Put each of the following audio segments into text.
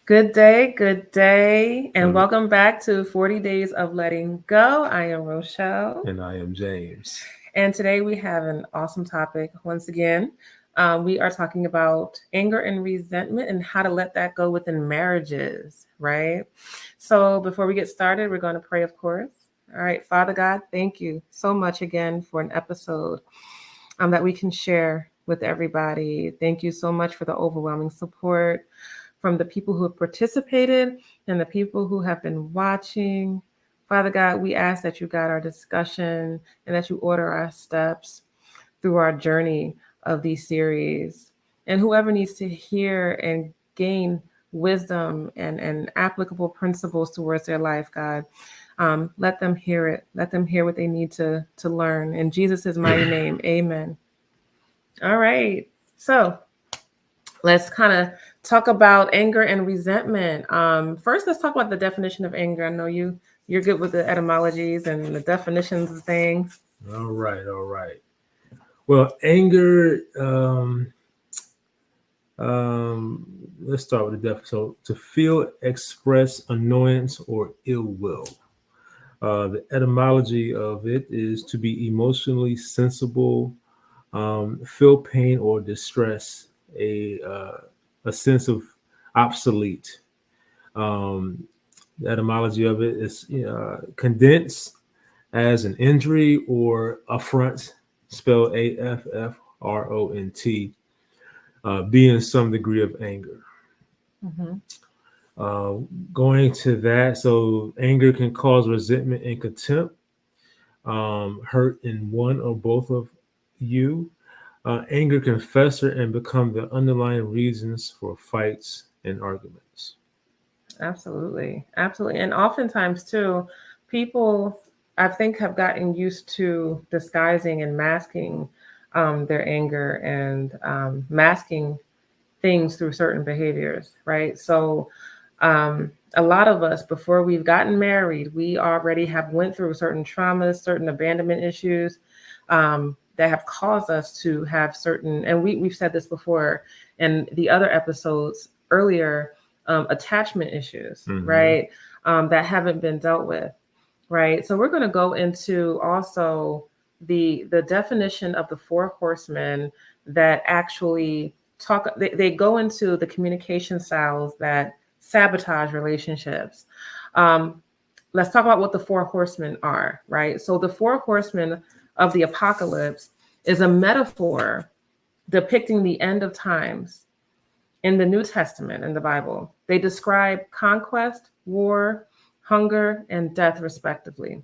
Good day, and And, welcome back to 40 Days of Letting Go. I am Rochelle, and I am James. and today we have an awesome topic once again. We are talking about anger and resentment and how to let that go within marriages, right? So, before we get started, we're going to pray, of course. All right, Father God, thank you so much again for an episode that we can share with everybody. Thank you so much for the overwhelming support from the people who have participated and the people who have been watching. Father God, we ask that you guide our discussion and that you order our steps through our journey of these series. And whoever needs to hear and gain wisdom and applicable principles towards their life, God, let them hear it. Let them hear what they need to learn. In Jesus' mighty name, amen. All right. So let's kind of talk about anger and resentment. First, let's talk about the definition of anger. I know you're good with the etymologies and the definitions of things. All right, all right. Well, anger. Let's start with the definition. So, to feel, express annoyance or ill will. The etymology of it is to be emotionally sensible, feel pain or distress, a sense of obsolete. Um, the etymology of it is condensed as an injury or affront, spelled AFFRONT, be in some degree of anger. Mm-hmm. Uh, Going to that, so anger can cause resentment and contempt, hurt in one or both of you. Anger can fester and become the underlying reasons for fights and arguments. Absolutely, absolutely, and oftentimes too, people I think have gotten used to disguising and masking their anger and masking things through certain behaviors, right? So a lot of us before we've gotten married, we already have went through certain traumas, certain abandonment issues that have caused us to have certain, and we've said this before in the other episodes earlier, attachment issues, Mm-hmm. right? That haven't been dealt with, right? So we're going to go into also the definition of the four horsemen that actually talk. They go into the communication styles that sabotage relationships. Um, let's talk about what the four horsemen are, right? So the four horsemen of the apocalypse is a metaphor depicting the end of times in the New Testament in the Bible. They describe conquest, war, hunger, and death, respectively.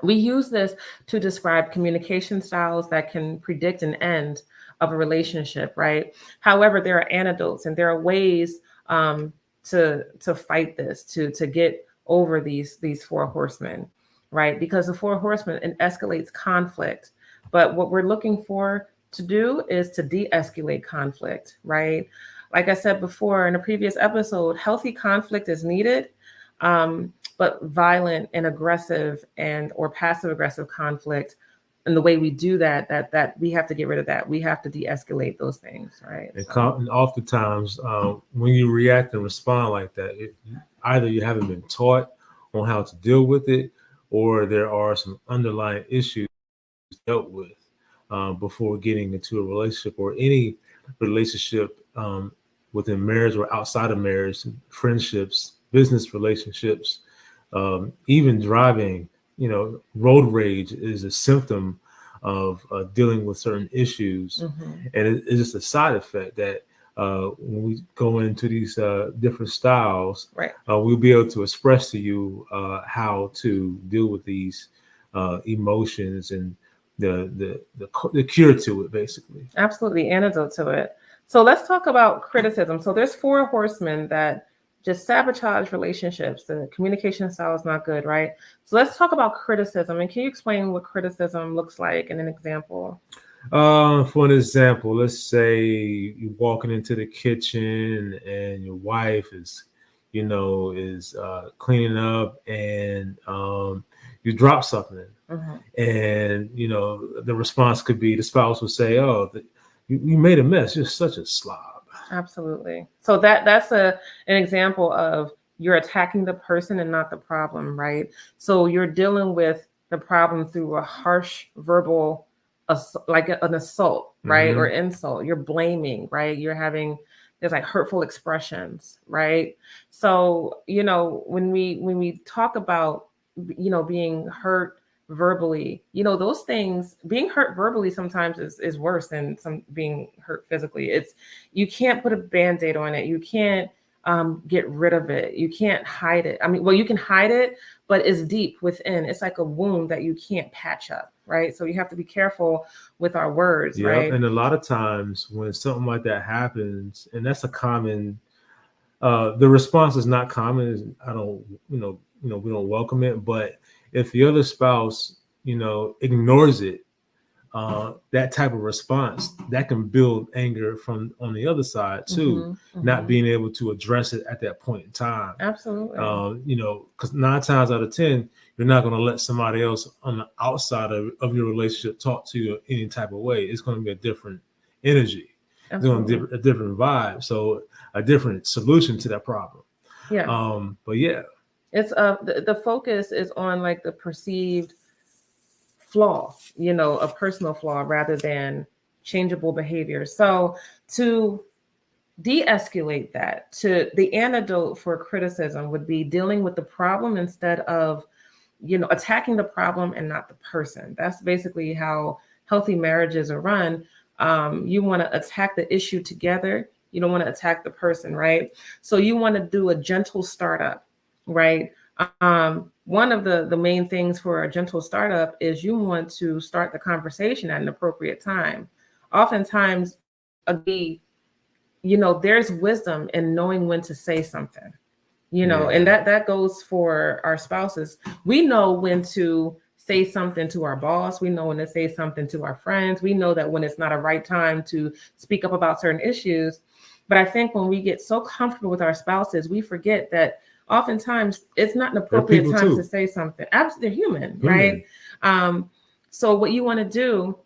We use this to describe communication styles that can predict an end of a relationship, right? However, there are antidotes and there are ways to fight this, to get over these four horsemen, right? Because the four horsemen, it escalates conflict, but what we're looking for to do is to de-escalate conflict, right? Like I said before in a previous episode, healthy conflict is needed. But violent and aggressive and or passive aggressive conflict, and the way we do that we have to get rid of that. We have to de-escalate those things, right? And, So and oftentimes, when you react and respond like that, either you haven't been taught on how to deal with it, or there are some underlying issues dealt with before getting into a relationship or any relationship within marriage or outside of marriage, friendships, business relationships, even driving. Road rage is a symptom of dealing with certain issues, mm-hmm. and it's just a side effect that when we go into these different styles, Right. We'll be able to express to you how to deal with these emotions and the cure to it, basically. Absolutely, antidote to it. So let's talk about criticism. So there's four horsemen that just sabotage relationships. The communication style is not good, right? So let's talk about criticism. And can you explain what criticism looks like in an example? For an example, let's say you're walking into the kitchen and your wife is cleaning up, and you drop something, Mm-hmm. and the response could be the spouse will say, "Oh, you made a mess. You're such a slob." Absolutely. So that's an example of you're attacking the person and not the problem, right? So you're dealing with the problem through a harsh verbal like an assault, right? Or Mm-hmm. insult. You're blaming, right? You're having there's like hurtful expressions, right? So, when we talk about being hurt verbally, those things, being hurt verbally sometimes is worse than some being hurt physically. It's you can't put a band-aid on it. You can't get rid of it. You can't hide it. I mean, well, you can hide it, but it's deep within. It's like a wound that you can't patch up, right? So you have to be careful with our words, Yep. right? And a lot of times when something like that happens, and that's a common, the response is not common. I don't, we don't welcome it. But if the other spouse, ignores it, that type of response that can build anger from on the other side too, not being able to address it at that point in time. Absolutely. Because 9 times out of 10, you're not going to let somebody else on the outside of your relationship talk to you any type of way. It's going to be a different energy. It's going to be a different vibe. So a different solution to that problem. Yeah. But yeah. It's the focus is on like the perceived flaw, a personal flaw rather than changeable behavior. So to de-escalate that, to the antidote for criticism would be dealing with the problem instead of attacking the problem and not the person. That's basically how healthy marriages are run. You want to attack the issue together. You don't want to attack the person, right? So you want to do a gentle startup, right? One of the main things for a gentle startup is you want to start the conversation at an appropriate time. Oftentimes, there's wisdom in knowing when to say something, and that goes for our spouses. We know when to say something to our boss. We know when to say something to our friends. We know that when it's not a right time to speak up about certain issues. But I think when we get so comfortable with our spouses, we forget that oftentimes it's not an appropriate time to say something. Absolutely, they're human, right? So what you want to do,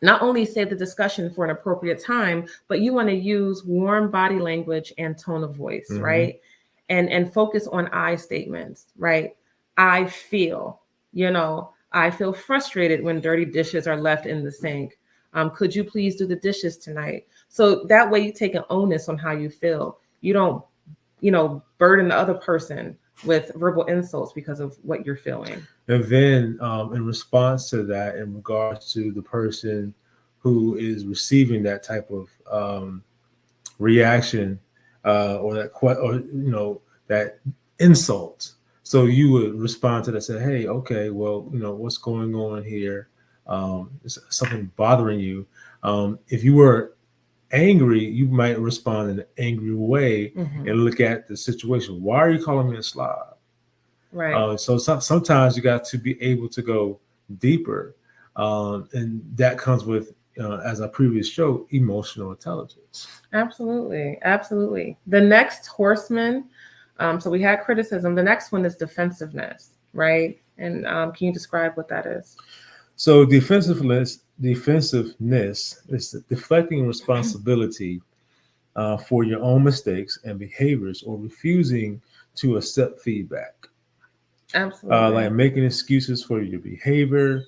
not only save the discussion for an appropriate time, but you want to use warm body language and tone of voice, right? And focus on I statements, right? I feel, I feel frustrated when dirty dishes are left in the sink. Could you please do the dishes tonight? So that way you take an onus on how you feel. You don't, burden the other person with verbal insults because of what you're feeling. And then in response to that, in regards to the person who is receiving that type of reaction or that insult, so you would respond to that, say, hey, okay, well, what's going on here? Is something bothering you? If you were angry, you might respond in an angry way and look at the situation. Why are you calling me a slob? Right. So sometimes you got to be able to go deeper, and that comes with, as I previously showed, emotional intelligence. Absolutely, absolutely. The next horseman. So we had criticism. The next one is defensiveness, right? And can you describe what that is? So defensiveness is deflecting responsibility for your own mistakes and behaviors, or refusing to accept feedback. Absolutely. Like making excuses for your behavior,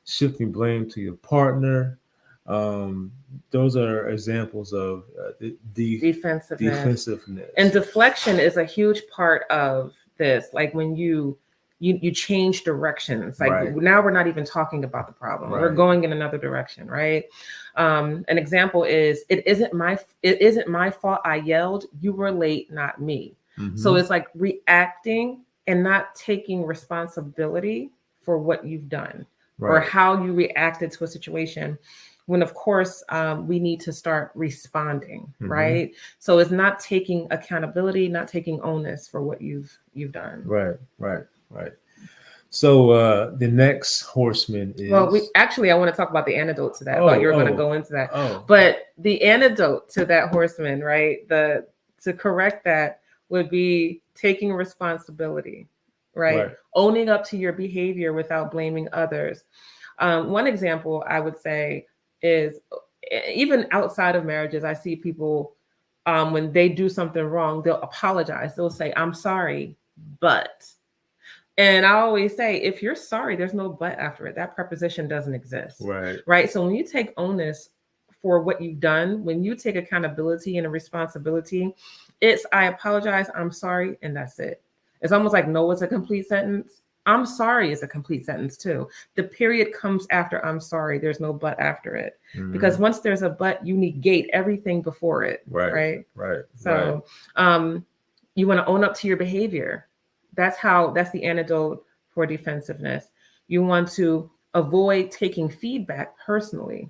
shifting blame to your partner. Those are examples of defensiveness. And deflection is a huge part of this. Like when you change directions. Like now we're not even talking about the problem. We're going in another direction, right? An example is it isn't my fault I yelled. You were late, not me. So it's like reacting and not taking responsibility for what you've done or how you reacted to a situation. When of course we need to start responding, right? So it's not taking accountability, not taking onus for what you've done. Right. So the next horseman is, well, I want to talk about the antidote to that. I thought you were going to go into that. But the antidote to that horseman, right? To correct that would be taking responsibility, right? Owning up to your behavior without blaming others. One example I would say is, even outside of marriages, I see people when they do something wrong, they'll apologize. They'll say, I'm sorry, but. And I always say, if you're sorry, there's no but after it. That preposition doesn't exist. Right. Right. So when you take onus for what you've done, when you take accountability and a responsibility, it's I apologize, I'm sorry, and that's it. It's almost like no is a complete sentence. I'm sorry is a complete sentence too. The period comes after I'm sorry. There's no but after it. Mm-hmm. Because once there's a but, you negate everything before it. Right. So you want to own up to your behavior. That's the antidote for defensiveness. You want to avoid taking feedback personally,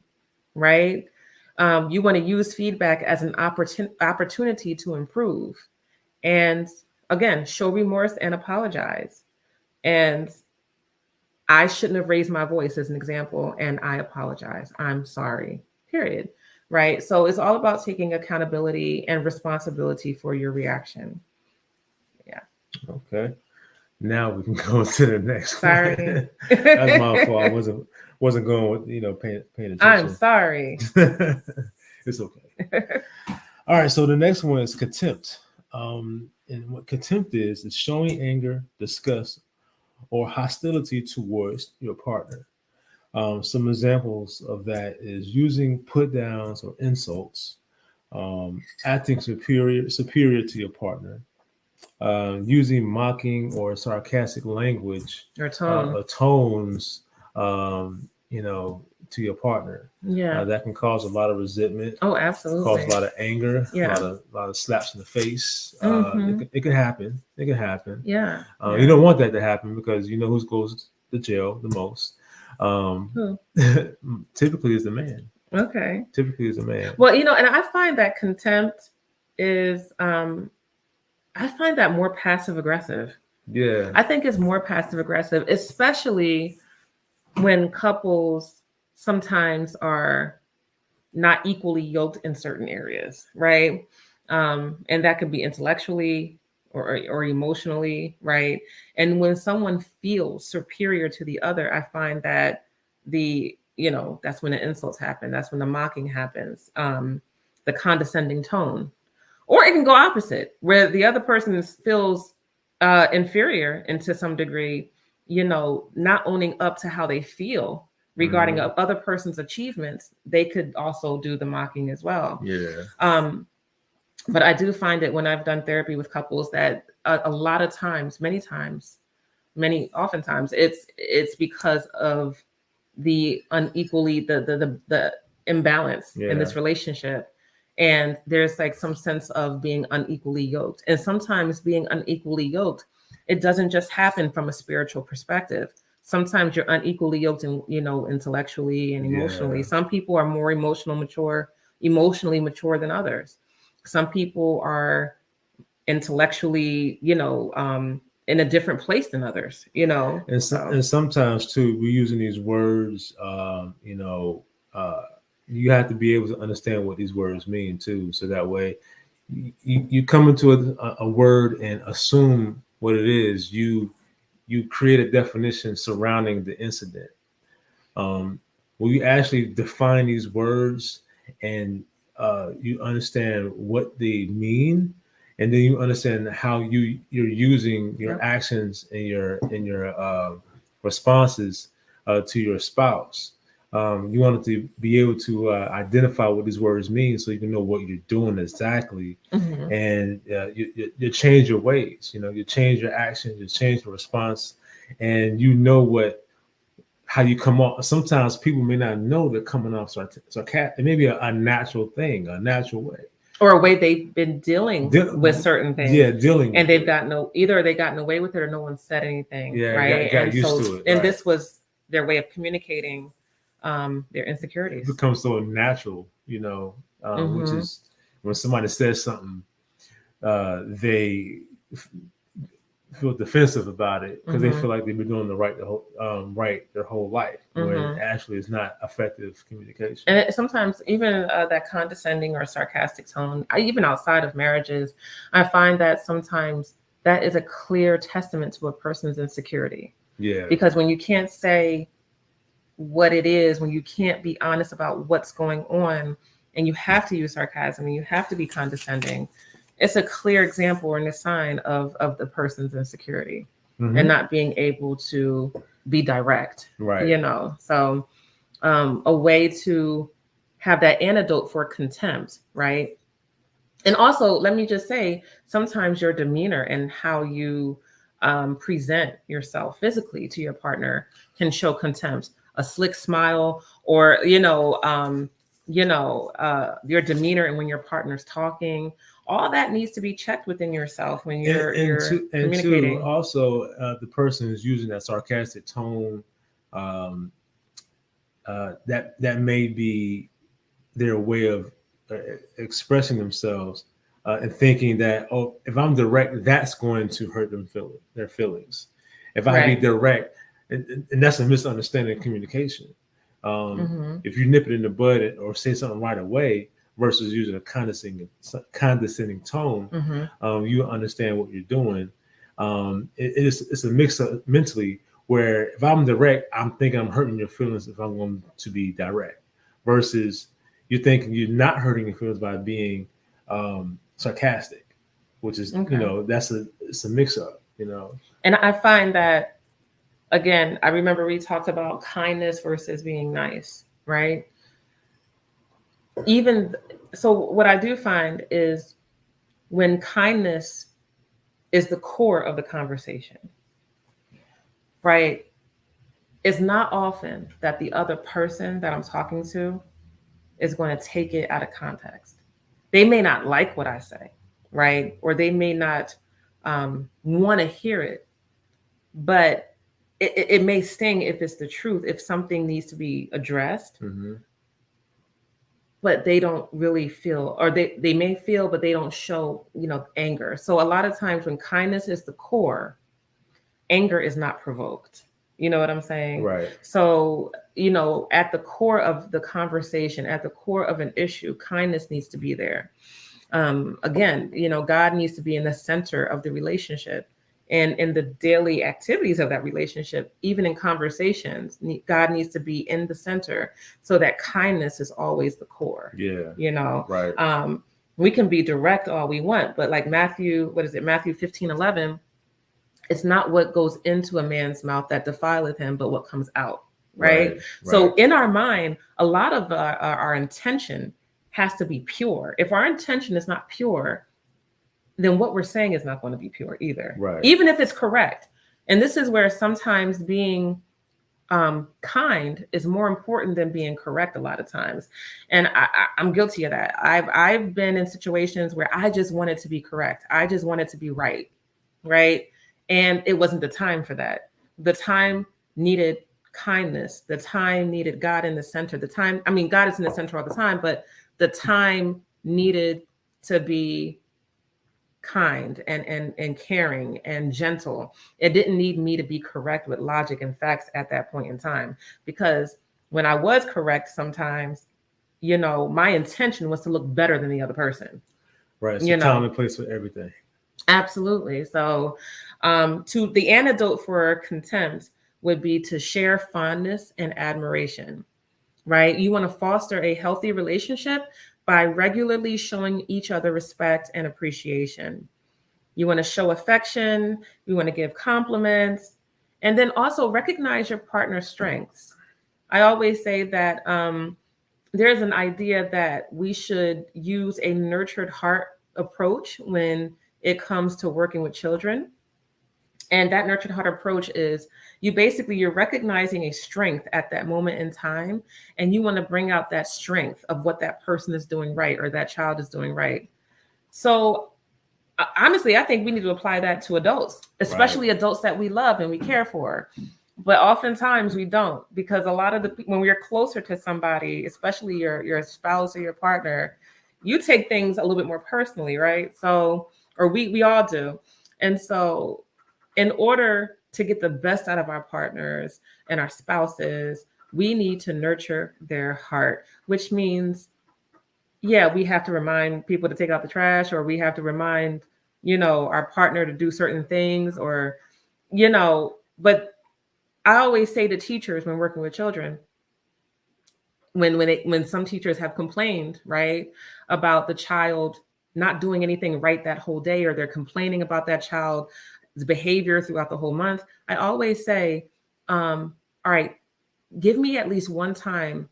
right? You want to use feedback as an opportunity to improve. And again, show remorse and apologize. And I shouldn't have raised my voice as an example, and I apologize. I'm sorry, period. Right? So it's all about taking accountability and responsibility for your reaction. Yeah. Okay. Now we can go to the next Sorry. one. That's my fault. I wasn't going with paying attention. I'm sorry. It's okay. All right. So the next one is contempt. And what contempt is showing anger, disgust, or hostility towards your partner. Some examples of that is using put downs or insults, acting superior to your partner, using mocking or sarcastic language or tones, to your partner. Yeah. That can cause a lot of resentment. Oh, absolutely. Cause a lot of anger. Yeah. A lot of slaps in the face. Mm-hmm. It can happen. It can happen. Yeah. You don't want that to happen because you know who goes to jail the most. Who? Typically is the man. Okay. Typically is the man. Well, and I find that contempt is I find that more passive aggressive. Yeah. I think it's more passive aggressive, especially when couples sometimes are not equally yoked in certain areas, right? And that could be intellectually or emotionally, right? And when someone feels superior to the other, I find that that's when the insults happen. That's when the mocking happens, the condescending tone. Or it can go opposite, where the other person feels inferior and to some degree, not owning up to how they feel regarding Mhm. other person's achievements. They could also do the mocking as well. Yeah. But I do find it when I've done therapy with couples that a lot of times, oftentimes, it's because of the unequally the imbalance in this relationship. And there's like some sense of being unequally yoked. And sometimes being unequally yoked, it doesn't just happen from a spiritual perspective. Sometimes you're unequally yoked intellectually and emotionally. Yeah. Some people are more emotionally mature than others. Some people are intellectually, in a different place than others, And sometimes too, we're using these words, you have to be able to understand what these words mean too. So that way you come into a word and assume what it is. You create a definition surrounding the incident. Will you actually define these words and you understand what they mean, and then you understand how you're using your actions and your responses to your spouse. You want to be able to identify what these words mean, so you can know what you're doing exactly, Mm-hmm. and you change your ways. You change your actions, you change the response, and how you come off. Sometimes people may not know they're coming off sarcastic. It may be a natural thing, a natural way, or a way they've been dealing with certain things. Yeah, dealing, and they've gotten away with it, or no one said anything. Yeah, right. Got used to it. And this was their way of communicating their insecurities. It becomes so natural, which is when somebody says something, they feel defensive about it because they feel like they've been doing the right their whole life, when it actually is not effective communication. And sometimes even that condescending or sarcastic tone, even outside of marriages, I find that sometimes that is a clear testament to a person's insecurity. Yeah. Because when you can't say what it is, when you can't be honest about what's going on, and you have to use sarcasm and you have to be condescending, it's a clear example and a sign of the person's insecurity and not being able to be direct. Right. So a way to have that antidote for contempt, right? And also, let me just say, sometimes your demeanor and how you present yourself physically to your partner can show contempt. A slick smile, or your demeanor and when your partner's talking, all that needs to be checked within yourself when you're communicating. Also, the person is using that sarcastic tone. That may be their way of expressing themselves, and thinking that, oh, if I'm direct, that's going to hurt their feelings. If I be direct, and that's a misunderstanding of communication. If you nip it in the bud or say something right away versus using a condescending tone, you understand what you're doing. It's a mix of mentally, where if I'm direct, I'm thinking I'm hurting your feelings if I'm going to be direct, versus you're thinking you're not hurting your feelings by being sarcastic, which is, it's a mix up, And I find that, again, I remember we talked about kindness versus being nice, right? So what I do find is when kindness is the core of the conversation, right? It's not often that the other person that I'm talking to is going to take it out of context. They may not like what I say, right? Or they may not want to hear it, but it may sting if it's the truth, if something needs to be addressed, but they don't really feel, or they may feel, but they don't show, anger. So a lot of times when kindness is the core, anger is not provoked. You know what I'm saying? Right. So, at the core of the conversation, at the core of an issue, kindness needs to be there. Again, God needs to be in the center of the relationship, and in the daily activities of that relationship, even in conversations, God needs to be in the center so that kindness is always the core. Yeah. Right. We can be direct all we want, but like Matthew 15:11, it's not what goes into a man's mouth that defileth him, but what comes out. Right. So in our mind, a lot of our intention has to be pure. If our intention is not pure, then what we're saying is not going to be pure either. Right. Even if it's correct. And this is where sometimes being kind is more important than being correct a lot of times. And I'm guilty of that. I've been in situations where I just wanted to be correct. I just wanted to be right. Right. And it wasn't the time for that. The time needed kindness. The time needed God in the center. God is in the center all the time, but the time needed to be kind and caring and gentle. It didn't need me to be correct with logic and facts at that point in time, because when I was correct, sometimes, my intention was to look better than the other person. Right. So time and place for everything. Absolutely. So to the antidote for contempt would be to share fondness and admiration, right? You want to foster a healthy relationship by regularly showing each other respect and appreciation. You want to show affection, you want to give compliments, and then also recognize your partner's strengths. I always say that there's an idea that we should use a nurtured heart approach when it comes to working with children. And that nurtured heart approach is you're recognizing a strength at that moment in time, and you want to bring out that strength of what that person is doing right or that child is doing right. So honestly, I think we need to apply that to adults, especially adults that we love and we care for. But oftentimes we don't, because a lot of when we're closer to somebody, especially your spouse or your partner, you take things a little bit more personally, right? So, or we all do. And so in order to get the best out of our partners and our spouses, we need to nurture their heart, which means, we have to remind people to take out the trash, or we have to remind, our partner to do certain things, or, but I always say to teachers when working with children, when some teachers have complained, right, about the child not doing anything right that whole day, or they're complaining about that child's behavior throughout the whole month, I always say, all right, give me at least one time,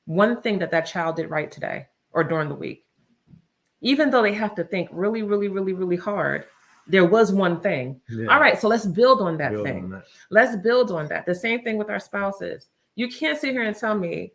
one thing that child did right today or during the week. Even though they have to think really, really, really, really hard, there was one thing. Yeah. All right, so let's build on that thing. On that. Let's build on that. The same thing with our spouses. You can't sit here and tell me,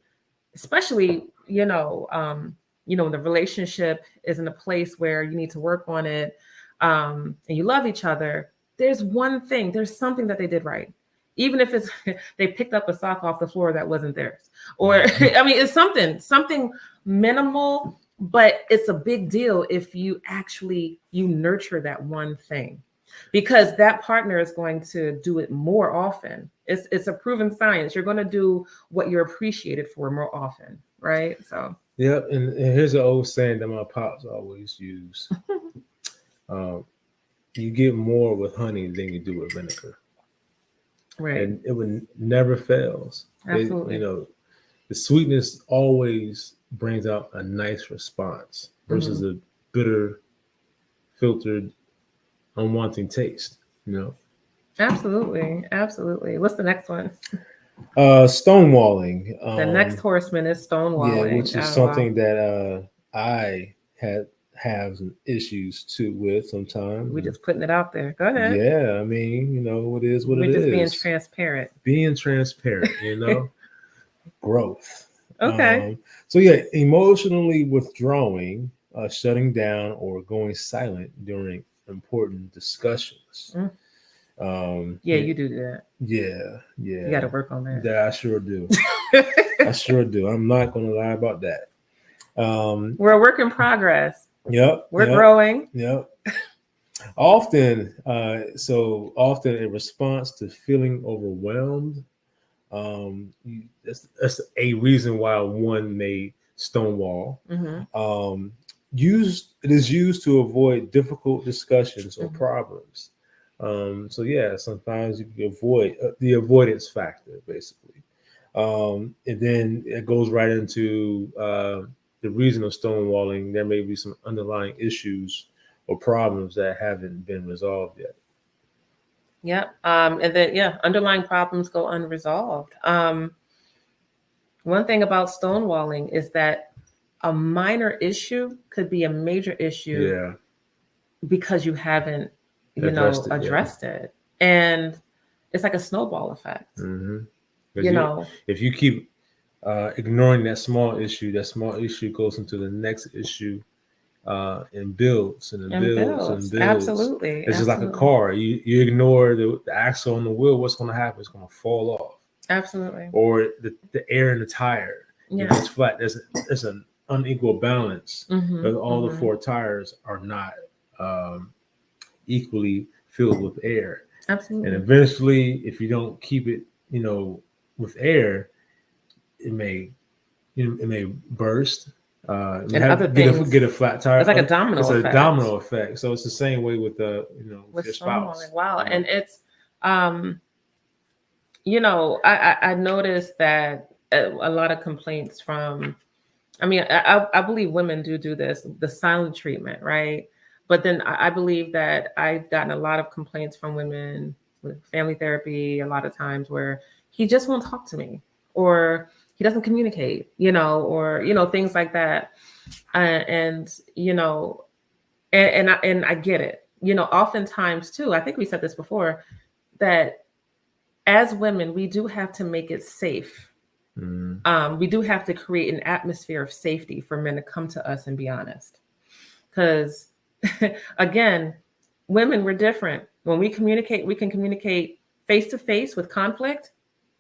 especially, the relationship is in a place where you need to work on it, and you love each other. There's one thing, there's something that they did right. Even if it's they picked up a sock off the floor that wasn't theirs. Or, I mean, it's something minimal, but it's a big deal if you nurture that one thing, because that partner is going to do it more often. It's a proven science. You're going to do what you're appreciated for more often, right? So yeah, and here's an old saying that my pops always use: you get more with honey than you do with vinegar, right? And it would never fails. Absolutely. The sweetness always brings out a nice response versus a bitter, filtered, unwanting taste. Absolutely. What's the next one? Stonewalling. The next horseman is stonewalling. Yeah, which is something that I have some issues with sometimes. We're just putting it out there. Go ahead. Yeah, I mean, it is what it is. We're just being transparent. Being transparent, growth. Okay. So yeah, emotionally withdrawing, shutting down, or going silent during important discussions. You do that. Yeah. You got to work on that. Yeah, I sure do. I sure do. I'm not going to lie about that. We're a work in progress. Yep. We're growing. Yep. Often in response to feeling overwhelmed, that's a reason why one may stonewall. It is used to avoid difficult discussions or problems. Sometimes you can avoid the avoidance factor, basically. And then it goes right into the reason of stonewalling. There may be some underlying issues or problems that haven't been resolved yet. Yep. And then, underlying problems go unresolved. One thing about stonewalling is that a minor issue could be a major issue because you haven't, addressed it. And it's like a snowball effect. If you keep ignoring that small issue goes into the next issue. And builds. Absolutely. It's just like a car. You ignore the axle on the wheel, what's going to happen? It's going to fall off. Absolutely. Or the air in the tire. Yeah. It's flat. There's an unequal balance. All the four tires are not equally filled with air. Absolutely. And eventually, if you don't keep it, with air, it may burst. And other things, get a flat tire. It's like a domino effect. It's a domino effect. So it's the same way with with your spouse. Wow. And it's I noticed that a lot of complaints from, I believe women do this, the silent treatment, right? But then I believe that I've gotten a lot of complaints from women with family therapy a lot of times where he just won't talk to me, or he doesn't communicate, or things like that. And I get it. Oftentimes too, I think we said this before, that as women, we do have to make it safe. We do have to create an atmosphere of safety for men to come to us and be honest. Because again, women, we're different. When we communicate, we can communicate face to face with conflict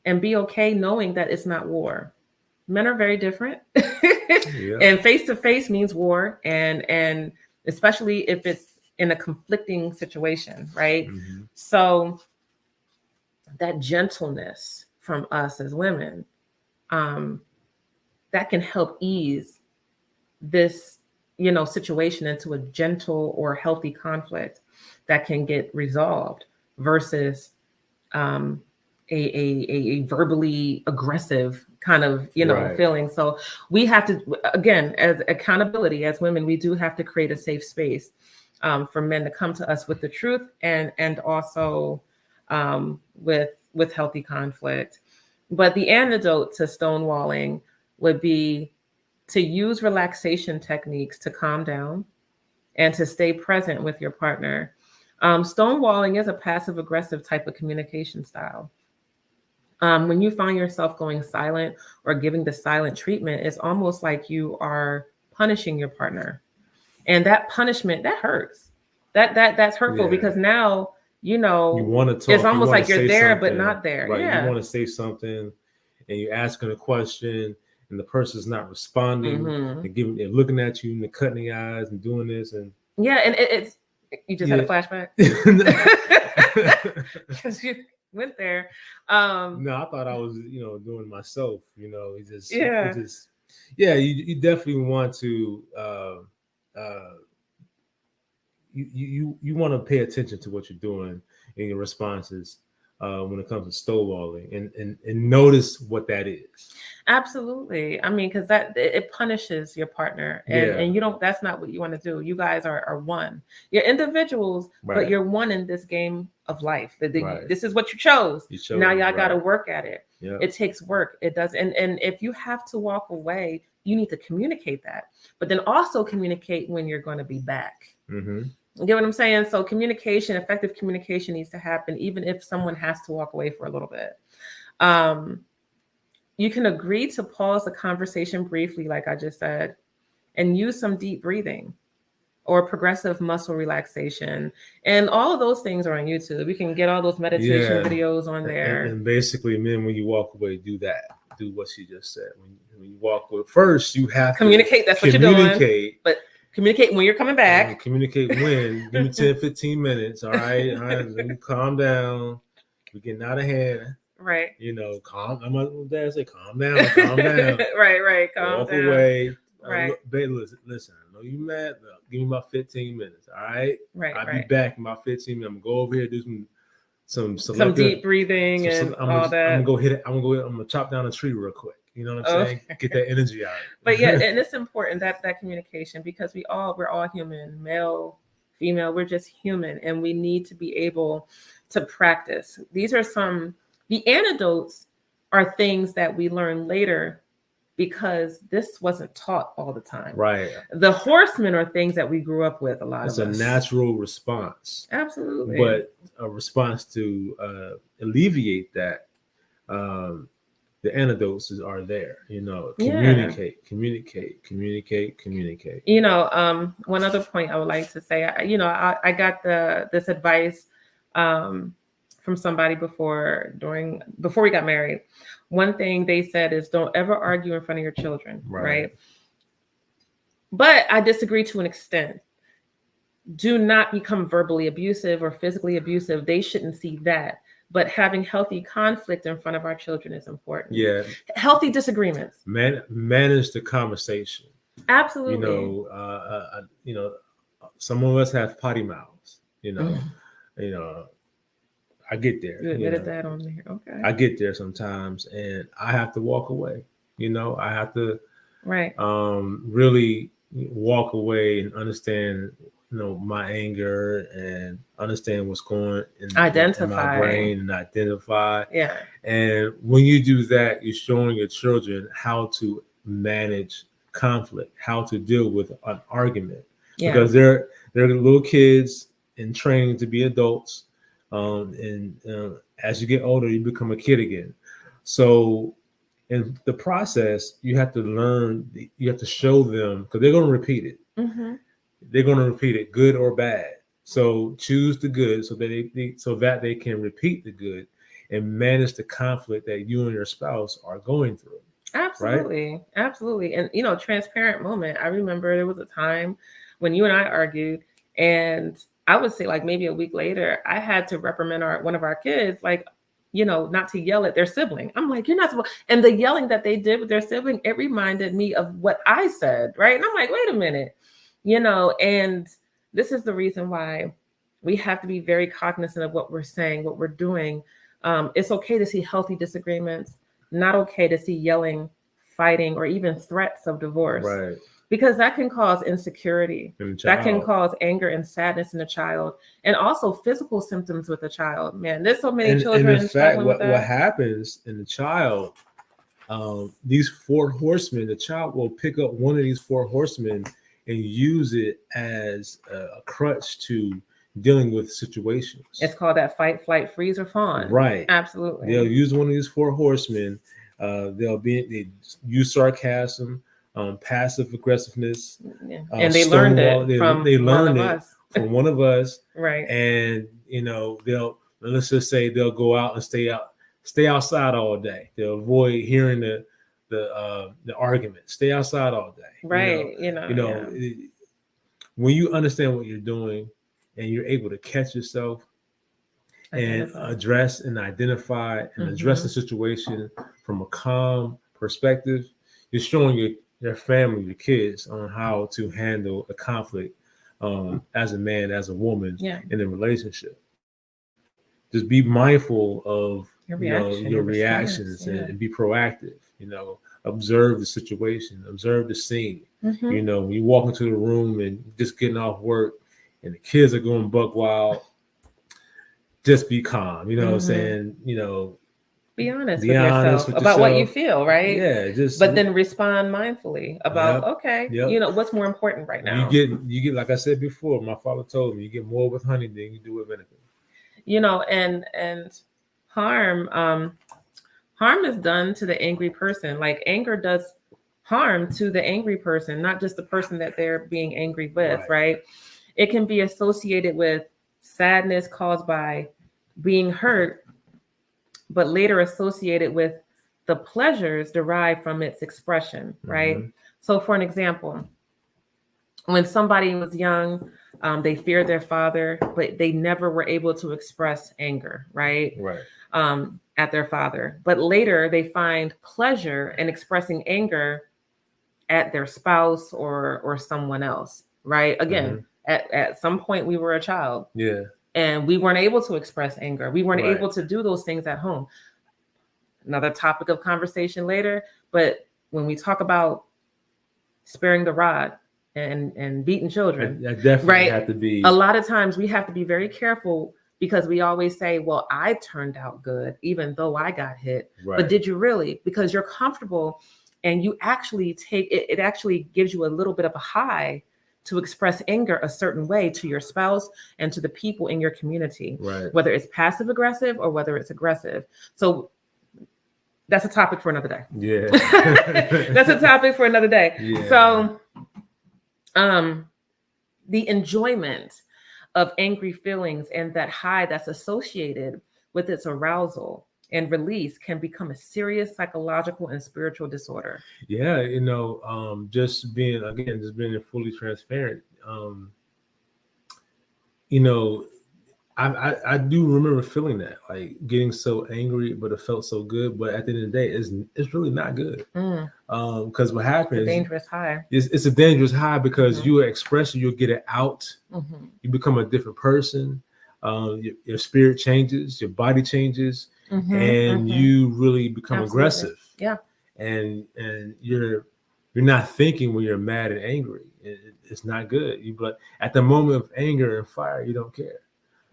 and be okay knowing that it's not war. Men are very different. And face to face means war, and especially if it's in a conflicting situation, right? So that gentleness from us as women, that can help ease this, situation into a gentle or healthy conflict that can get resolved versus a verbally aggressive kind of, Right. feeling. So we have to, again, as accountability as women, we do have to create a safe space for men to come to us with the truth, and also with healthy conflict. But the antidote to stonewalling would be to use relaxation techniques to calm down and to stay present with your partner. Stonewalling is a passive aggressive type of communication style. When you find yourself going silent or giving the silent treatment, it's almost like you are punishing your partner, and that punishment, that hurts. That's hurtful, Yeah. because now You want to it's talk. You almost want to like you're say there but something. not there. Right. You Yeah. want to say something, and you're asking a question, and the person's not responding. Mm-hmm. They're looking at you, and they're cutting the eyes and doing this, and Yeah, and it's you just had a flashback because you went there. No, I thought I was, doing myself. It Yeah. just, yeah. You definitely want to, you want to pay attention to what you're doing in your responses when it comes to stonewalling, and notice what that is. Absolutely. I mean, because that it punishes your partner, and you don't. That's not what you want to do. You guys are one. You're individuals, Right. but you're one in this game of life. Right. This is what you chose. Now y'all got to right. work at it. Yep. It takes work. It does. And if you have to walk away, you need to communicate that. But then also communicate when you're going to be back. Mm-hmm. You get what I'm saying? So communication, effective communication, needs to happen, even if someone has to walk away for a little bit. You can agree to pause the conversation briefly, like I just said, and use some deep breathing or progressive muscle relaxation. And all of those things are on YouTube. You can get all those meditation videos on there. And basically, men, when you walk away, do that. Do what she just said. When you walk away, first you have communicate. That's what you're doing. But communicate when you're coming back. Communicate when. Give me 10, 15 minutes. All right. Let me calm down. We're getting out of hand. Right. Calm. I'm my dad say, calm down. Calm down. Right. Calm walk down. Away. Right. Babe, listen. I know you mad. Give me about 15 minutes. All right. Right. I'll be back in about 15 minutes. I'm gonna go over here, do some deep breathing and all that. I'm gonna chop down a tree real quick. You know what I'm saying? Get that energy out. But yeah, and it's important that communication, because we're all human, male, female. We're just human, and we need to be able to practice. These are the antidotes are things that we learn later, because this wasn't taught all the time. Right. The horsemen are things that we grew up with. It's a natural response. Absolutely. But a response to alleviate that, the antidotes are there. Communicate. One other point I would like to say, I got this advice from somebody before we got married. One thing they said is, don't ever argue in front of your children. Right. But I disagree to an extent. Do not become verbally abusive or physically abusive. They shouldn't see that. But having healthy conflict in front of our children is important. Yeah. Healthy disagreements. Manage the conversation. Absolutely. Some of us have potty mouths. I get there. You admitted that on there. Okay. I get there sometimes, and I have to walk away. I have to really walk away and understand, my anger, and understand what's going in my brain, and identify. Yeah. And when you do that, you're showing your children how to manage conflict, how to deal with an argument, because they're little kids in training to be adults. As you get older, you become a kid again. So in the process, you have to learn, you have to show them, because they're going to repeat it. Mm-hmm. They're going to repeat it, good or bad. So choose the good so that they can repeat the good and manage the conflict that you and your spouse are going through. Absolutely. Right? Absolutely. And, transparent moment. I remember there was a time when you and I argued, and I would say, like, maybe a week later, I had to reprimand one of our kids, like, not to yell at their sibling. I'm like, you're not supposed. And the yelling that they did with their sibling, it reminded me of what I said, right? And I'm like, wait a minute, and this is the reason why we have to be very cognizant of what we're saying, what we're doing. It's okay to see healthy disagreements, not okay to see yelling, fighting, or even threats of divorce. Right. Because that can cause insecurity. And the That can child. cause anger and sadness in a child, and also physical symptoms with a child. Man, there's so many And children in fact, struggling with what that. happens in the child, these four horsemen, the child will pick up one of these four horsemen and use it as a crutch to dealing with situations. It's called that fight, flight, freeze, or fawn. Right. Absolutely. They'll use one of these four horsemen. They use sarcasm, passive aggressiveness, Yeah. And they learned it from one of us. from one of us. Right. And let's just say they'll go out and stay outside all day. They'll avoid hearing the argument. Stay outside all day. Right. When you understand what you're doing and you're able to catch yourself and address and identify and address the situation from a calm perspective, you're showing your family, your kids, on how to handle a conflict as a man, as a woman in a relationship. Just be mindful of your reactions and be proactive. Observe the situation, observe the scene. When you walk into the room and just getting off work and the kids are going buck wild, just be calm. You know what I'm saying? Be honest with yourself about what you feel, right? Yeah, but then respond mindfully about what's more important right now. You get like I said before, my father told me, you get more with honey than you do with vinegar. And harm is done to the angry person. Like anger does harm to the angry person, not just the person that they're being angry with, right? It can be associated with sadness caused by being hurt, but later associated with the pleasures derived from its expression, right? So for an example, when somebody was young, they feared their father, but they never were able to express anger, right? At their father. But later they find pleasure in expressing anger at their spouse or someone else, right? Again, at some point we were a child. Yeah. And we weren't able to express anger. We weren't able to do those things at home. Another topic of conversation later. But when we talk about sparing the rod and beating children, that definitely have to be. A lot of times we have to be very careful because we always say, well, I turned out good, even though I got hit. But did you really? Because you're comfortable and you actually it actually gives you a little bit of a high to express anger a certain way to your spouse and to the people in your community, whether it's passive aggressive or whether it's aggressive. So that's a topic for another day. Yeah. That's a topic for another day. Yeah. So the enjoyment of angry feelings and that high that's associated with its arousal and release can become a serious psychological and spiritual disorder. Yeah, just being fully transparent. I do remember feeling that, like getting so angry, but it felt so good. But at the end of the day, it's really not good. Because what happens? It's a dangerous high. It's a dangerous high because you express it, you'll get it out. You become a different person. Your spirit changes, your body changes. And you really become aggressive. Yeah. And you're not thinking when you're mad and angry. It's not good. But at the moment of anger and fire, you don't care.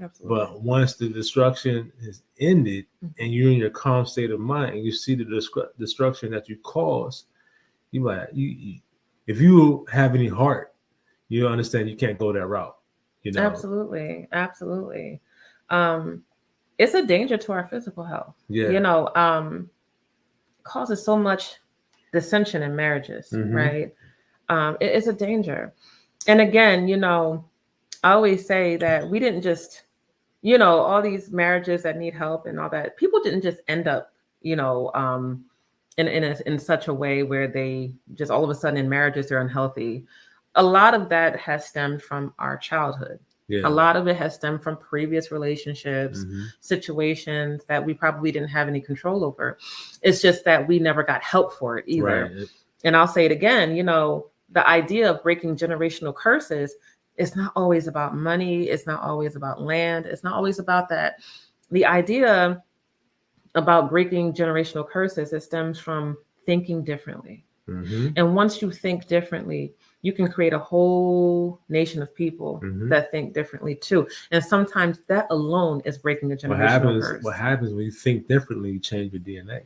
Absolutely. But once the destruction is ended and you're in your calm state of mind and you see the destruction that you caused, you like if you have any heart, you understand you can't go that route. Absolutely. It's a danger to our physical health. Yeah. Causes so much dissension in marriages, right? It's a danger. And again, I always say that we didn't just, all these marriages that need help and all that, people didn't just end up, in such a way where they just all of a sudden in marriages they're unhealthy. A lot of that has stemmed from our childhood. Yeah. A lot of it has stemmed from previous relationships, situations that we probably didn't have any control over. It's just that we never got help for it either. Right. And I'll say it again, the idea of breaking generational curses, it's not always about money. It's not always about land. It's not always about that. The idea about breaking generational curses, it stems from thinking differently. Mm-hmm. And once you think differently, you can create a whole nation of people Mm-hmm. that think differently too. And sometimes that alone is breaking a What generational happens? curse. What happens when you think differently? You change your DNA.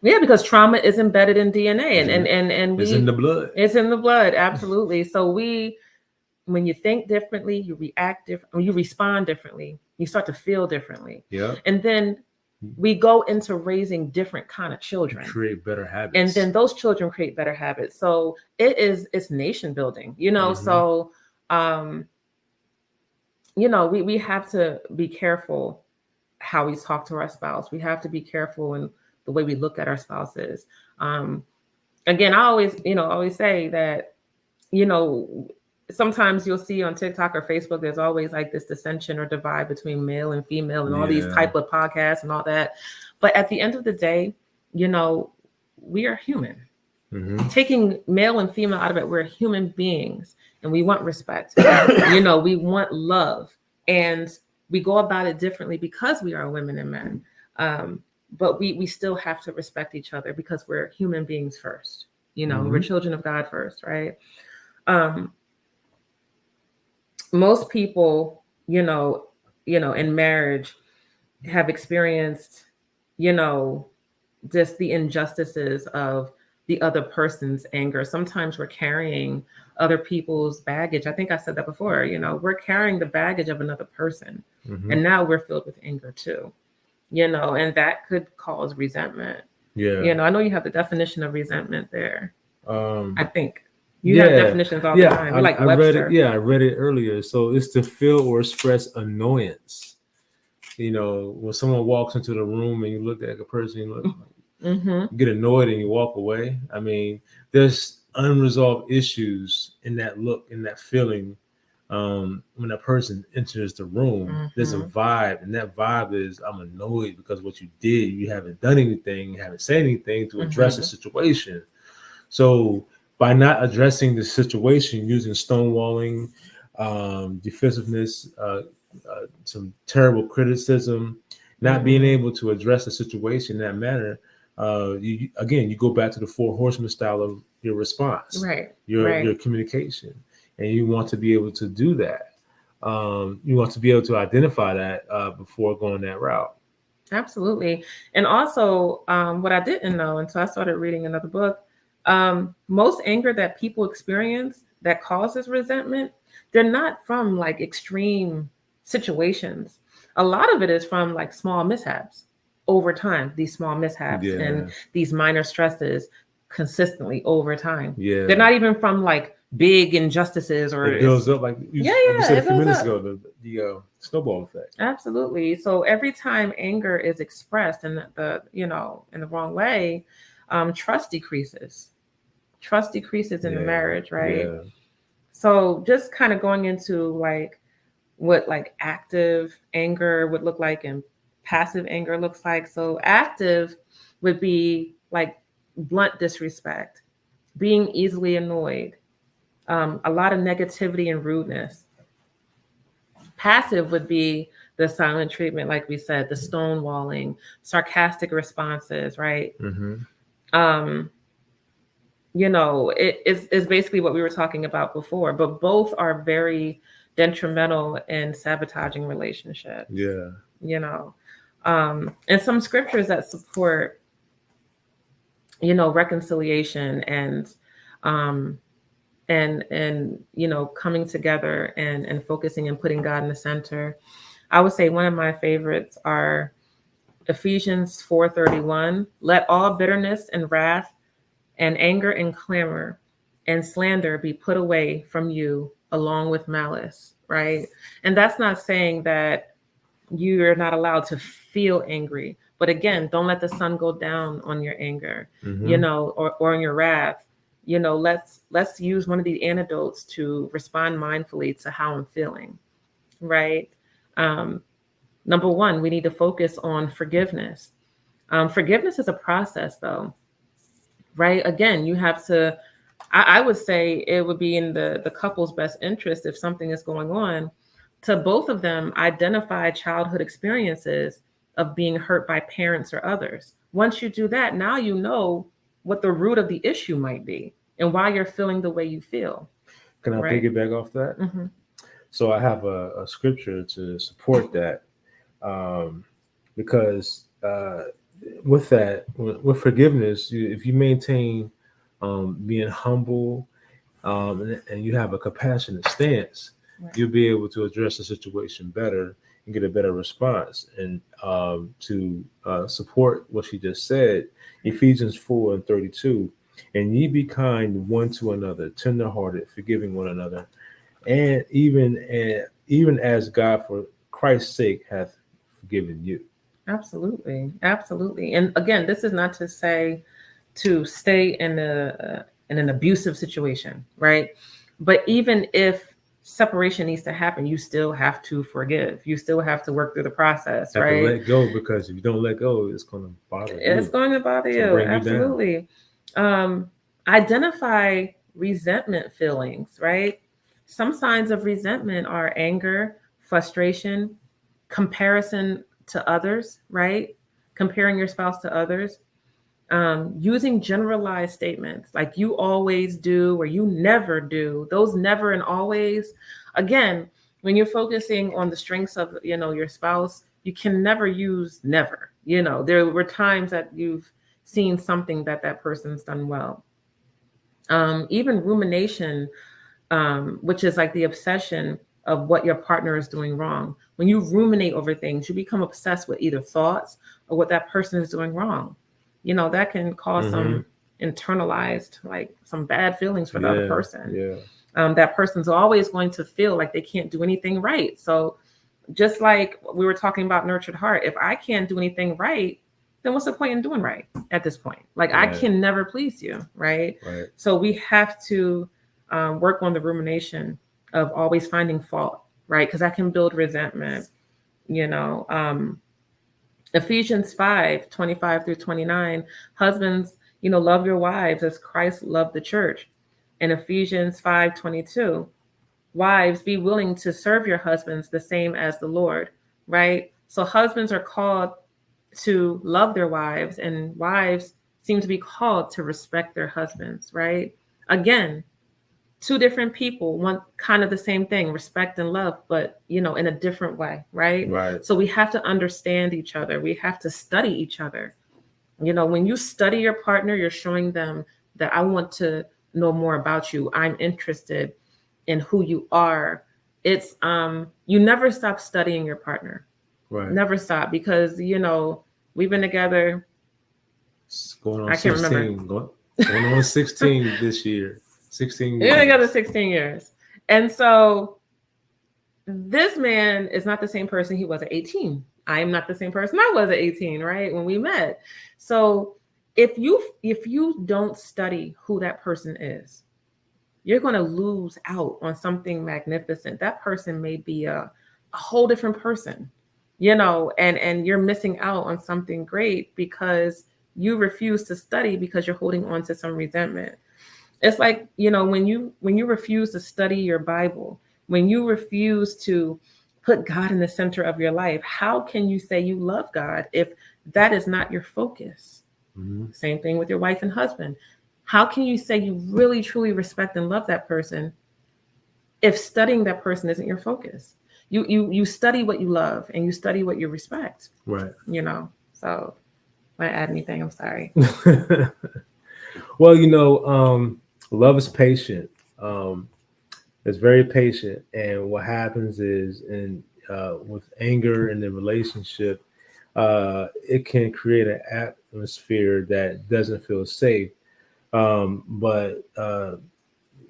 Yeah, because trauma is embedded in DNA, It's it's in the blood. it's in the blood, absolutely. So when you think differently, you react different, you respond differently, you start to feel differently. Yep. And then we go into raising different kind of children. Create better habits. And then those children create better habits. So it's nation building, Mm-hmm. So we have to be careful how we talk to our spouse. We have to be careful in the way we look at our spouses. Again, I always say that, sometimes you'll see on TikTok or Facebook, there's always like this dissension or divide between male and female and all these type of podcasts and all that. But at the end of the day, we are human. Mm-hmm. Taking male and female out of it, we're human beings and we want respect. We want love, and we go about it differently because we are women and men. But we still have to respect each other because we're human beings first. Mm-hmm. We're children of God first, right? Most people, in marriage have experienced, just the injustices of the other person's anger. Sometimes we're carrying other people's baggage. I think I said that before, we're carrying the baggage of another person. Mm-hmm. And now we're filled with anger too, and that could cause resentment. Yeah. I know you have the definition of resentment there. I think. You have definitions all the time. You're like I Webster. read it. Yeah, I read it earlier. So it's to feel or express annoyance. When someone walks into the room and you look at a person, you get annoyed and you walk away. I mean, there's unresolved issues in that look, in that feeling. When a person enters the room, there's a vibe, and that vibe is, I'm annoyed because what you did, you haven't done anything, you haven't said anything to address the situation. So by not addressing the situation, using stonewalling, defensiveness, some terrible criticism, not being able to address the situation in that manner, you go back to the 4 horsemen style of your response, right? Your communication, and you want to be able to do that. You want to be able to identify that before going that route. Absolutely. And also, what I didn't know until I started reading another book, most anger that people experience that causes resentment, they're not from like extreme situations. A lot of it is from like small mishaps over time, these small mishaps and these minor stresses consistently over time. Yeah. They're not even from like big injustices or it builds up, like you said a few minutes ago, the snowball effect. Absolutely. So every time anger is expressed in in the wrong way, trust decreases. Trust decreases in the marriage, right? Yeah. So just kind of going into like what like active anger would look like and passive anger looks like. So active would be like blunt disrespect, being easily annoyed, a lot of negativity and rudeness. Passive would be the silent treatment, like we said, the stonewalling, sarcastic responses, right? It's basically what we were talking about before, but both are very detrimental in sabotaging relationships. Yeah. And some scriptures that support, reconciliation and coming together and focusing and putting God in the center. I would say one of my favorites are Ephesians 4:31. Let all bitterness and wrath and anger and clamor and slander be put away from you along with malice, right? And that's not saying that you're not allowed to feel angry, but again, don't let the sun go down on your anger, or on your wrath. Let's use one of the antidotes to respond mindfully to how I'm feeling, right? Number one, we need to focus on forgiveness. Forgiveness is a process, though, right? Again, you have to, I would say it would be in the couple's best interest, if something is going on, to both of them identify childhood experiences of being hurt by parents or others. Once you do that, now you know what the root of the issue might be and why you're feeling the way you feel. Can I Right. piggyback off that? Mm-hmm. So I have a scripture to support that, um, because with that, with forgiveness, if you maintain being humble, and you have a compassionate stance, Right. you'll be able to address the situation better and get a better response. And to support what she just said, Ephesians 4:32, and ye be kind one to another, tenderhearted, forgiving one another, and even as God for Christ's sake hath forgiven you. Absolutely, absolutely. And again, this is not to say to stay in an abusive situation, right? But even if separation needs to happen, you still have to forgive. You still have to work through the process, Have to right? let go, because if you don't let go, it's going to bother It's you. going to bother It's going to you. bring you down. Absolutely. Um, Identify resentment feelings, right? Some signs of resentment are anger, frustration, comparison to others, right? Comparing your spouse to others, using generalized statements like you always do or you never do. Those never and always. Again, when you're focusing on the strengths of your spouse, you can never use never. There were times that you've seen something that person's done well. Even rumination, which is like the obsession of what your partner is doing wrong. When you ruminate over things, you become obsessed with either thoughts or what that person is doing wrong. That can cause Mm-hmm. some internalized, like some bad feelings for the other Yeah, person. yeah, That person's always going to feel like they can't do anything right. So, just like we were talking about nurtured heart, if I can't do anything right, then what's the point in doing right at this point? Like, I right, can never please you, right? right, So we have to work on the rumination of always finding fault, right? Because that can build resentment. You know, Ephesians 5:25-29, husbands, love your wives as Christ loved the church. And Ephesians 5:22, wives, be willing to serve your husbands the same as the Lord, right? So husbands are called to love their wives, and wives seem to be called to respect their husbands, right? Again, two different people want kind of the same thing, respect and love, but in a different way, right? right, So we have to understand each other. We have to study each other. When you study your partner, you're showing them that I want to know more about you. I'm interested in who you are. It's you never stop studying your partner. right. Never stop, because we've been together. It's going on I can't remember. 16, going on 16 this year. 16 We've been together years. 16 years. And so this man is not the same person he was at 18. I am not the same person I was at 18, right? When we met. So if you don't study who that person is, you're going to lose out on something magnificent. That person may be a whole different person, and you're missing out on something great because you refuse to study because you're holding on to some resentment. It's like, when you refuse to study your Bible, when you refuse to put God in the center of your life, how can you say you love God if that is not your focus? Mm-hmm. Same thing with your wife and husband. How can you say you really truly respect and love that person if studying that person isn't your focus? You study what you love and you study what you respect, Right. So want to add anything? I'm sorry. Well, love is patient. Um, it's very patient, and what happens is, in with anger in the relationship, it can create an atmosphere that doesn't feel safe. But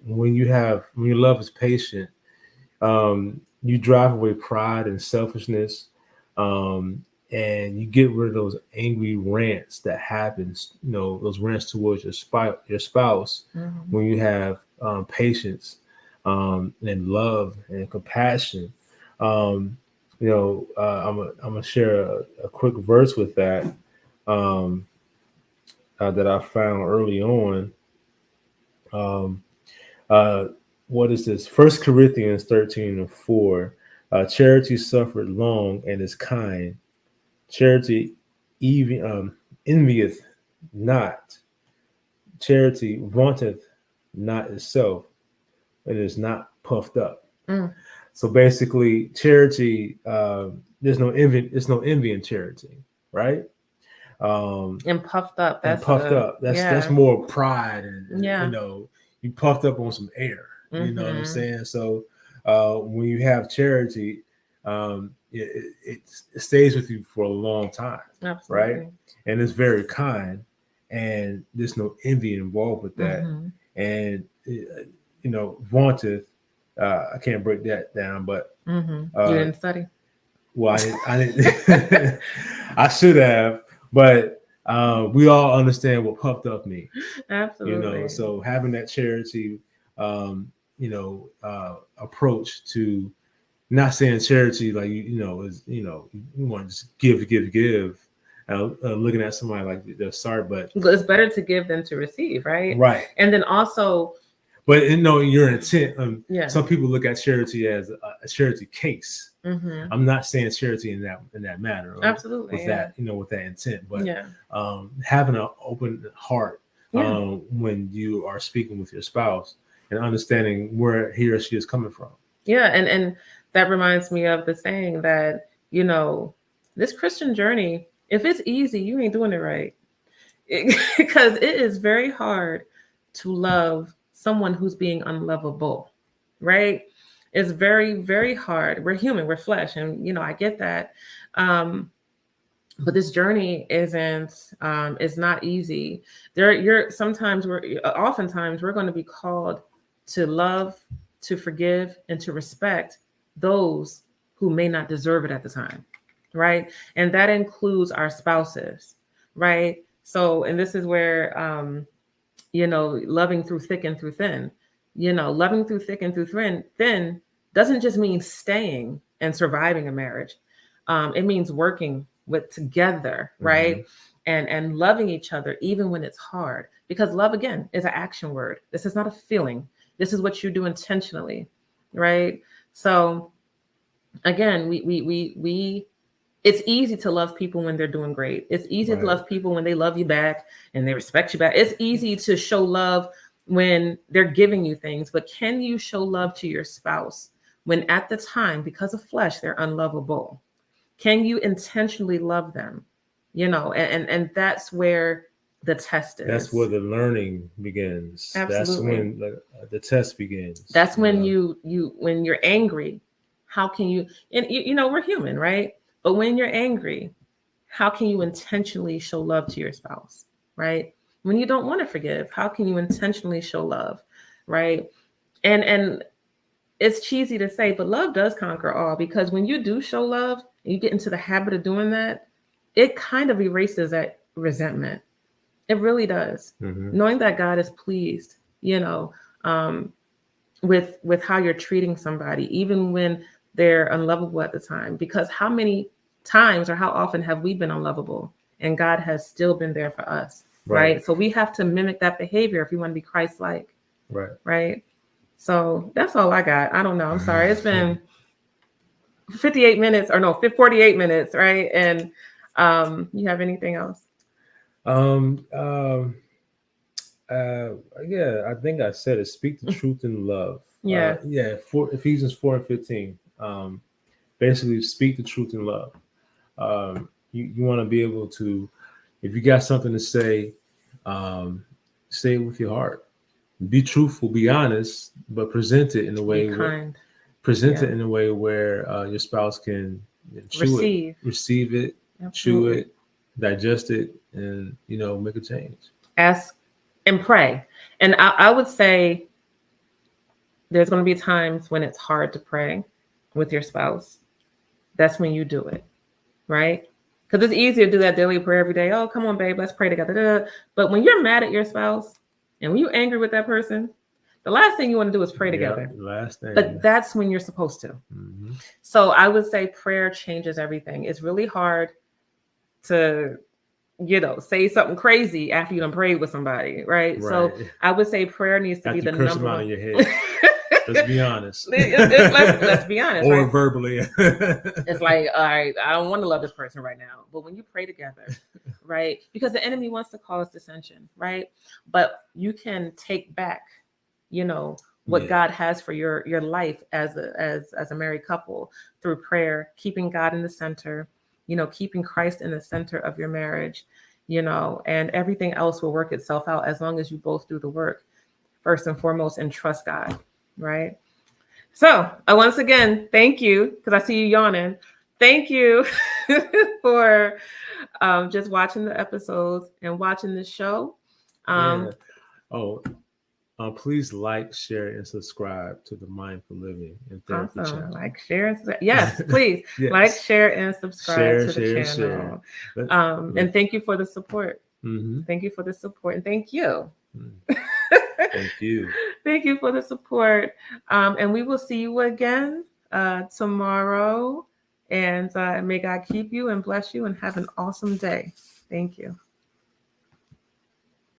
when your love is patient, you drive away pride and selfishness, um, and you get rid of those angry rants that happens. Those rants towards your spouse Mm-hmm. when you have patience, and love and compassion. Um, I'm gonna share a quick verse with that, um, that I found early on. Um, Uh, what is this? First Corinthians 13:4. Charity suffered long and is kind. Charity even envieth not. Charity vaunteth not itself, and is not puffed up. Mm. So basically, charity, there's no envy. There's no envy in charity, right? And puffed up. And That's puffed a up. That's yeah. more pride, and Yeah. you puffed up on some air. You know what I'm Mm-hmm. saying? So when you have charity, it stays with you for a long time, right? Absolutely. And it's very kind, and there's no envy involved with that. Mm-hmm. And vaunteth. I can't break that down, but Mm-hmm. You didn't study? well, I didn't. I should have, but we all understand what puffed up means. Absolutely. So having that charity, approach to not saying charity like is you want to just give. Looking at somebody like they're sorry, but It's better to give than to receive, right? Right. And then also, but your intent. Yeah. Some people look at charity as a charity case. Mm-hmm. I'm not saying charity in that manner. Absolutely. With that, with that intent, but Yeah. Having an open heart Yeah. when you are speaking with your spouse and understanding where he or she is coming from. Yeah, and that reminds me of the saying that, this Christian journey, if it's easy, you ain't doing it right. Because it is very hard to love someone who's being unlovable, right? It's very, very hard. We're human, we're flesh, and I get that. But this journey is not easy. Oftentimes we're going to be called to love, to forgive, and to respect those who may not deserve it at the time, right? And that includes our spouses, right? So, and this is where loving through thick and through thin. Loving through thick and through thin doesn't just mean staying and surviving a marriage. It means working with together, right? Mm-hmm. And loving each other even when it's hard, because love, again, is an action word. This is not a feeling. This is what you do intentionally, right? So again, we it's easy to love people when they're doing great. It's easy to love people when they love you back and they respect you back. It's easy to show love when they're giving you things, but can you show love to your spouse when at the time, because of flesh, they're unlovable? Can you intentionally love them? And that's where the test is. That's where the learning begins. Absolutely. That's when the test begins. That's when when you're angry, how can you, and we're human, right? But when you're angry, how can you intentionally show love to your spouse, right? When you don't want to forgive, how can you intentionally show love, right? And it's cheesy to say, but love does conquer all, because when you do show love and you get into the habit of doing that, it kind of erases that resentment. It really does. Mm-hmm. Knowing that God is pleased, with how you're treating somebody, even when they're unlovable at the time. Because how many times or how often have we been unlovable and God has still been there for us, right? So we have to mimic that behavior if we want to be Christ-like, right? So that's all I got. I don't know. I'm sorry. It's been 48 minutes, right? And you have anything else? Yeah, I think I said it. Speak the truth in love. Yeah. Ephesians 4:15. Basically, speak the truth in love. You want to be able to, if you got something to say, say it with your heart. Be truthful, be honest, but present it in a way. Present it in a way where your spouse can receive it, Absolutely. chew it, digest it, and make a change. Ask and pray. And I would say there's going to be times when it's hard to pray with your spouse. That's when you do it, right? Because it's easier to do that daily prayer every day. Oh, come on, babe, let's pray together. But when you're mad at your spouse and when you're angry with that person, the last thing you want to do is pray together. Last thing. But that's when you're supposed to. Mm-hmm. So I would say prayer changes everything. It's really hard to, say something crazy after you done prayed with somebody, right? So I would say prayer needs to be the number one. Your head. Let's be honest. Let's be honest, Or right? verbally. It's like, all right, I don't want to love this person right now. But when you pray together, right? Because the enemy wants to cause dissension, right? But you can take back, what Yeah. God has for your life as a married couple through prayer, keeping God in the center, keeping Christ in the center of your marriage, and everything else will work itself out as long as you both do the work first and foremost and trust God, right? So, once again, thank you, because I see you yawning. Thank you for just watching the episodes and watching the show. Yeah. Oh, please like, share, and subscribe to the Mindful Living and Therapy Awesome. channel. Like, share, and yes, please. Yes. Like, share, and subscribe to the Share. channel. But, And thank you for the support. mm-hmm. Thank you for the support. And thank you. Thank you. Thank you for the support. And we will see you again tomorrow. And may God keep you and bless you and have an awesome day. Thank you.